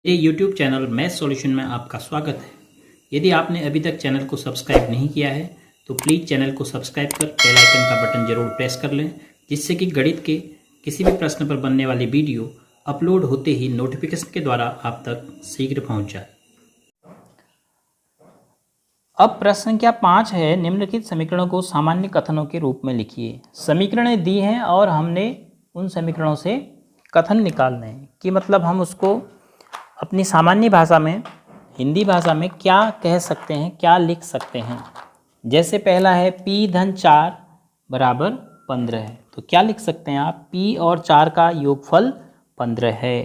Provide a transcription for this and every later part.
मेरे YouTube channel math solution में आपका स्वागत है। यदि आपने अभी तक चैनल को सब्सक्राइब नहीं किया है तो प्लीज़ चैनल को सब्सक्राइब कर बेल आइकन का बटन जरूर प्रेस कर लें, जिससे कि गणित के किसी भी प्रश्न पर बनने वाली वीडियो अपलोड होते ही नोटिफिकेशन के द्वारा आप तक शीघ्र पहुंच जाए। अब प्रश्न संख्या 5 है, निम्नलिखित समीकरणों को सामान्य कथनों के रूप में लिखिए। समीकरणें दी हैं और हमने उन समीकरणों से कथन निकालने हैं कि मतलब हम उसको अपनी सामान्य भाषा में, हिंदी भाषा में क्या कह सकते हैं, क्या लिख सकते हैं। जैसे पहला है p धन 4 बराबर 15 है, तो क्या लिख सकते हैं आप? p और 4 का योगफल 15 है।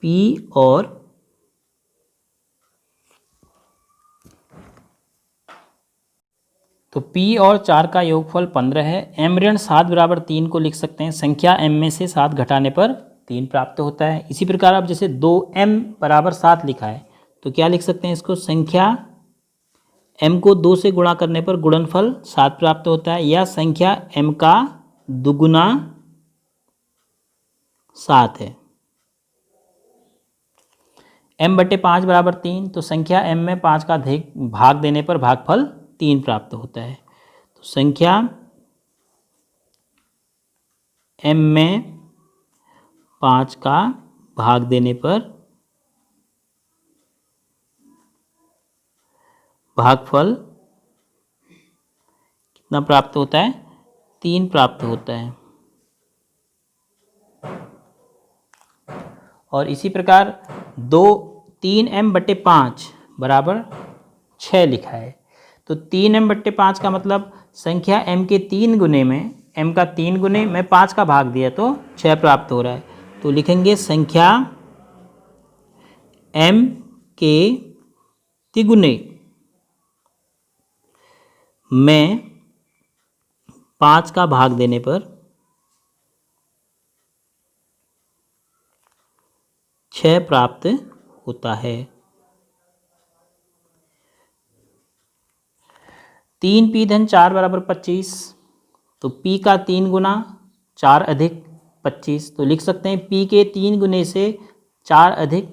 p और तो p और 4 का योगफल 15 है। m ऋण 7 बराबर 3 को लिख सकते हैं। संख्या m में से 7 घटाने पर 3 प्राप्त होता है। इसी प्रकार आप जैसे 2m बराबर 7 लिखा है तो क्या लिख सकते हैं इसको? संख्या m को 2 से गुणा करने पर गुणनफल 7 प्राप्त होता है, या संख्या m का दुगुना 7 है। m बटे 5 बराबर 3, तो संख्या m में 5 का भाग देने पर भागफल 3 प्राप्त होता है। तो संख्या m में 5 का भाग देने पर भागफल कितना प्राप्त होता है? 3 प्राप्त होता है। और इसी प्रकार 3m बटे 5 बराबर 6 लिखा है, तो 3m बटे 5 का मतलब संख्या m के 3 गुने में, m का 3 गुने में 5 का भाग दिया तो 6 प्राप्त हो रहा है। तो लिखेंगे संख्या m के तिगुने में 5 का भाग देने पर 6 प्राप्त होता है। 3p धन 4 बराबर 25, तो p का 3 गुना 4 अधिक 25, तो लिख सकते हैं p के 3 गुने से 4 अधिक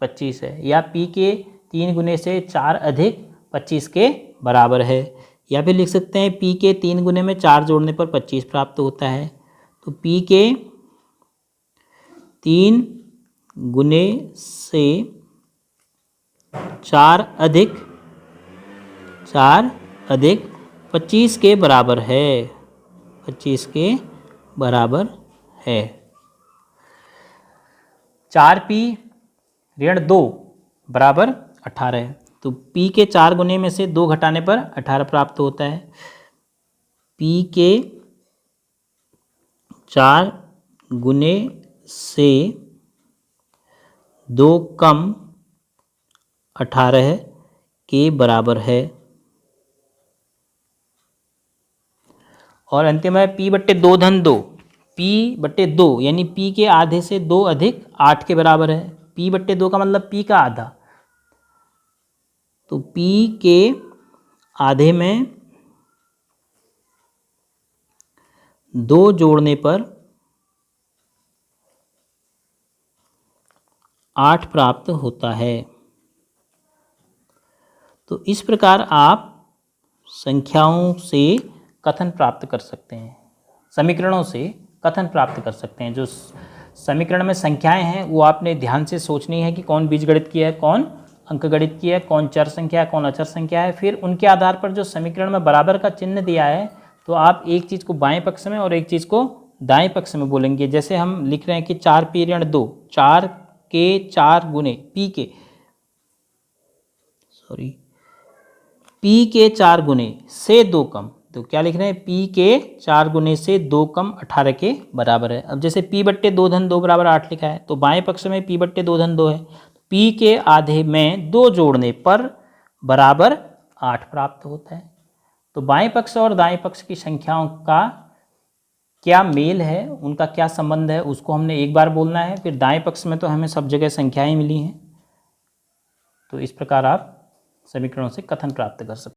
25 है, या p के 3 गुने से 4 अधिक 25 के बराबर है। या फिर लिख सकते हैं p के 3 गुने में 4 जोड़ने पर 25 प्राप्त होता है। तो p के 3 गुने से 4 अधिक 25 के बराबर है, 25 के बराबर है। 4p ऋण 2 बराबर 18 है, तो p के 4 गुने में से 2 घटाने पर 18 प्राप्त होता है। p के 4 गुने से 2 कम 18 के बराबर है। और अंतिम है p बट्टे 2 धन 2, p बट्टे 2 यानी p के आधे से 2 अधिक 8 के बराबर है। p बट्टे 2 का मतलब p का आधा, तो p के आधे में 2 जोड़ने पर 8 प्राप्त होता है। तो इस प्रकार आप संख्याओं से कथन प्राप्त कर सकते हैं, समीकरणों से कथन प्राप्त कर सकते हैं। जो समीकरण में संख्याएं हैं वो आपने ध्यान से सोचनी है कि कौन बीजगणित की है, कौन अंकगणित की है, कौन चर संख्या है, कौन अचर संख्या है। फिर उनके आधार पर जो समीकरण में बराबर का चिन्ह दिया है, तो आप एक चीज़ को बाएं पक्ष में और एक चीज़ को दाएं पक्ष में बोलेंगे। जैसे हम लिख रहे हैं कि 4p ऋण 2, 4 के 4 गुने p के 4 गुने से 2 कम, तो क्या लिख रहे हैं? p के 4 गुने से 2 कम 18 के बराबर है। अब जैसे p बट्टे 2 धन 2 बराबर 8 लिखा है, तो बाएं पक्ष में p बट्टे 2 धन 2 है, p के आधे में 2 जोड़ने पर बराबर 8 प्राप्त होता है। तो बाएं पक्ष और दाएं पक्ष की संख्याओं का क्या मेल है, उनका क्या संबंध है, उसको हमने एक बार बोलना है। फिर दाएं पक्ष में तो हमें सब जगह संख्याएं मिली हैं। तो इस प्रकार आप समीकरणों से कथन प्राप्त कर सकते हैं।